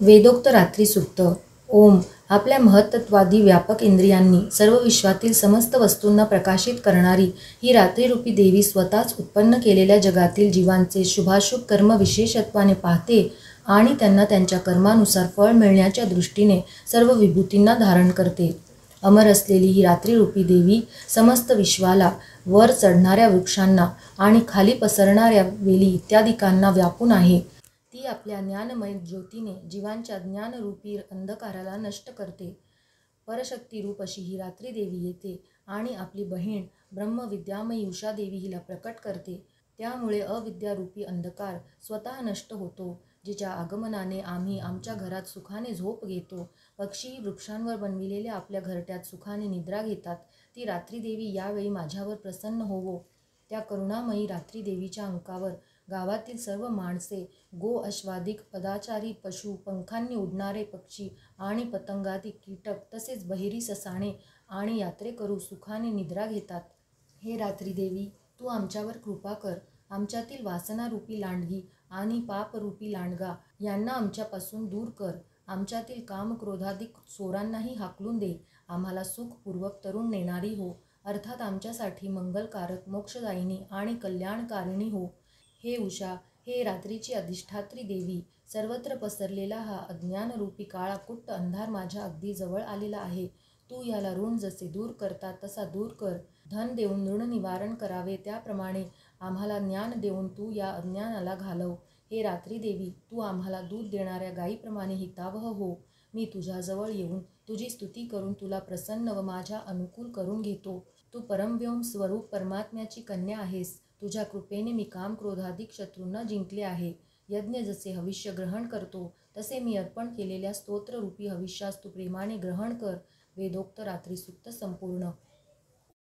वेदोक्त रात्री सुक्त. ओम. आपल्या महत्त्वादी व्यापक इंद्रियांनी सर्व विश्वातील समस्त वस्तूंना प्रकाशित करणारी ही रात्रीरूपी देवी स्वतःच उत्पन्न केलेल्या जगातील जीवांचे शुभाशुभ कर्म विशेषत्वाने पाहते आणि त्यांना त्यांच्या कर्मानुसार फळ मिळण्याच्या दृष्टीने सर्व विभूतींना धारण करते. अमर असलेली ही रात्रीरूपी देवी समस्त विश्वाला, वर चढणाऱ्या वृक्षांना आणि खाली पसरणाऱ्या वेली इत्यादिकांना व्यापून आहे. ती आपल्या ज्ञानमय ज्योतीने जीवांच्या ज्ञानरूपी अंधकाराला नष्ट करते. परशक्तीरूप अशी ही रात्री देवी येते आणि आपली बहीण ब्रह्मविद्यामयी उषादेवी हिला प्रकट करते. त्यामुळे अविद्यारूपी अंधकार स्वतः नष्ट होतो, जिच्या आगमनाने आम्ही आमच्या घरात सुखाने झोप घेतो. पक्षी वृक्षांवर बनविलेल्या आपल्या घरट्यात सुखाने निद्रा घेतात. ती रात्री देवी यावेळी माझ्यावर प्रसन्न होवो. त्या करुणामयी रात्री देवीच्या अंकावर गावातील सर्व माणसे, गो, अश्वादिक, पदाचारी पशु, पंखांनी उडणारे पक्षी आणि पतंगादी कीटक तसेच बहिरी ससाणे आणि यात्रेकरू सुखाने निद्रा घेतात. हे रात्री देवी, तू आमच्यावर कृपा कर. आमच्यातील वासनारूपी लांडगी आणि पापरूपी लांडगा यांना आमच्यापासून दूर कर. आमच्यातील कामक्रोधाधिक चोरांनाही हाकलून दे. आम्हाला सुखपूर्वक तरुण नेणारी हो, अर्थात आमच्यासाठी मंगलकारक, मोक्षदायिनी आणि कल्याणकारिणी हो. हे उषा, हे रात्रीची अधिष्ठात्री देवी, सर्वत्र पसरलेला हा अज्ञानरूपी काळा कुट्ट अंधार माझ्या अगदी जवळ आलेला आहे. तू याला ऋण जसे दूर करतात तसा दूर कर. धन देऊन ऋण निवारण करावे त्याप्रमाणे आम्हाला ज्ञान देऊन तू या अज्ञानाला घालव. हे रात्री देवी, तू आम्हाला दूध देणाऱ्या गायीप्रमाणे हितावह हो. मी तुझ्याजवळ येऊन तुझी स्तुती करून तुला प्रसन्न व माझ्या अनुकूल करून घेतो. तू परमव्योम स्वरूप परमात्म्याची कन्या आहेस. तुझ्या कृपेने मी कामक्रोधाधिक शत्रूंना जिंकले आहे. यज्ञ जसे हविष्य ग्रहण करतो तसे मी अर्पण केलेल्या स्तोत्ररूपी हविष्यास तू प्रेमाने ग्रहण कर. वेदोक्त रात्री सुक्त संपूर्ण.